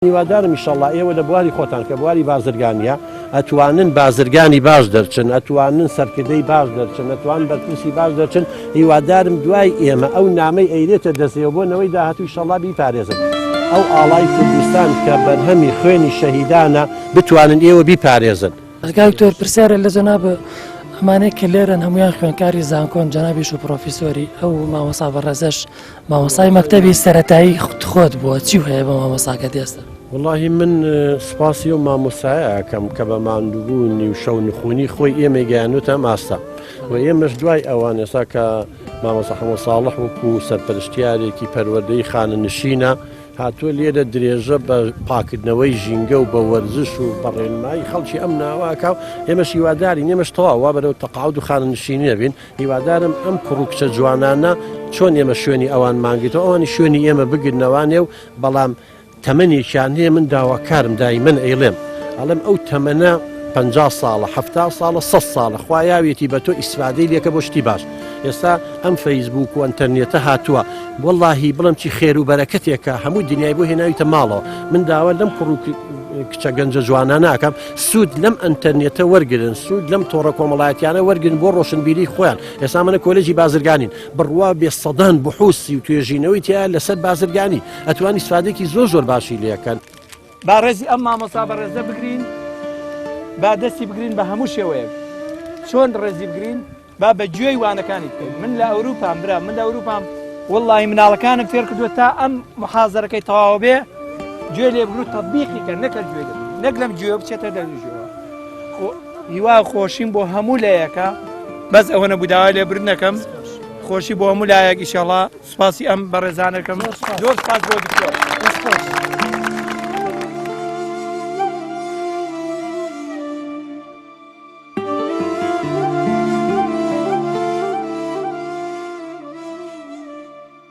هیوادارم ئینشەڵڵا ئێوە لە بواری خۆتان کە بواری بازرگانیە ئەتوانن بازرگانی باش دەرچن، ئەتوانن سەرکردەی باش دەرچن، ئەتوانن بەرپرسی باش دەرچن. هیوادارم دوای ئێمە ئەو نامەی ئەیرێتە دەستێەوە بۆ نەوەی داهاتوو ئینشەڵڵا بیپارێزن. ئەو ئاڵای کوردستان کە بەرهەمی خوێنی شەهیدانە بتوانن ئێوە بیپارێزن. دکتۆر پرسیارە لە جەناب ئەمانەی کە لێرەن هەمویان خوێنکاری زانکۆن جەنابیش و پرۆفیسۆری ئەو مامۆستا بەڕێزەش مامۆستای مەکتەبی سەرەتایی خۆت بووە چی هەیە بە مامۆستاکە دێستە؟ واللهی من سپاسی و مامۆستایە ئەەکەم کە بە ماندووبوونی و شەو نخوونی خۆی ئێمە گەیانوتە ماستە و ئێمەش دوای ئەوان ئێستا کە مامۆستا حەمەد ساڵح وەکو سەرپەرشتیارێکی پەروەردەی خانەنشینە هاتووە لێرە درێژە بە پاکردنەوەی ژینگە و بە وەرزش و بەڕێنمایی خەڵکی ئەم ناواکە و ئێمەش هیواداری ئێمەش تەواو بەرەو تەقاعود و خانەنشینی نەبین. هیوادارم ئەم کوڕوکچە جوانانە چۆن ئێمە شوێنی ئەوان مانگیتەوە ئەوانی شوێنی ئێمە بگرنەوانێ و بەڵام تەمەنێکیان هەیە. من داواکارم دایمەن ئەیڵێم ئەڵێم ئەو تەمەنە 50 ساڵە 70 ساڵە 100 ساڵە خوایاوێتی بە تۆ ئیسفادەی لێکە بۆ شتی باش. ئێستا ئەم فەیسبوک و ئەنتەرنێتە هاتووە وەڵڵاهی بڵم چی خێر و بەرەکەتێکە هەموو دنیای بۆ هێناویتە ماڵەوە. من داوا لەم کوڕ کچە گەنجە جوانە ناکەم سوود لەم ئەنتەرنێتە وەرگن، سوود لەم تۆڕە کۆمەڵایەتیانە وەرگن بۆ ڕۆشنبیری خۆیان. ئێستا منە کۆلێجی بازرگانین بڕوا بێسەدان بحوسی و توێژینەوەی تیا لەسەر بازرگانی ئەتوانی ئیسفادێکی زۆر باشی لێەکەن. با ڕێزی ئەم مامۆستا بەڕێزە بگرین، با دەستی بگرین بە هەموو شێوەیەک. چۆن ڕێزی بگرین با بە گوێی وانەکانی بکەین. من لە ئەوروپام برا، من لە ئەوروپام وەڵڵاهی مناڵەکانم فێر کردووە تا ئەم محازەرەکەی تەواو بێ گوێ لێ بگرو تەطبیقی کە نەکە گوێ نەک لەم گوێ بچێتە دەرژەوە. هیوا خۆشیم بۆ هەموو لایەکە بەس ئەوە نەبوو داوای لێبرنەکەم خۆشی بۆ هەموو لایەک ئینشەڵڵا. سوپاسی ئەم بەڕێزانەکەم زۆر سپاس بۆ دکتۆر.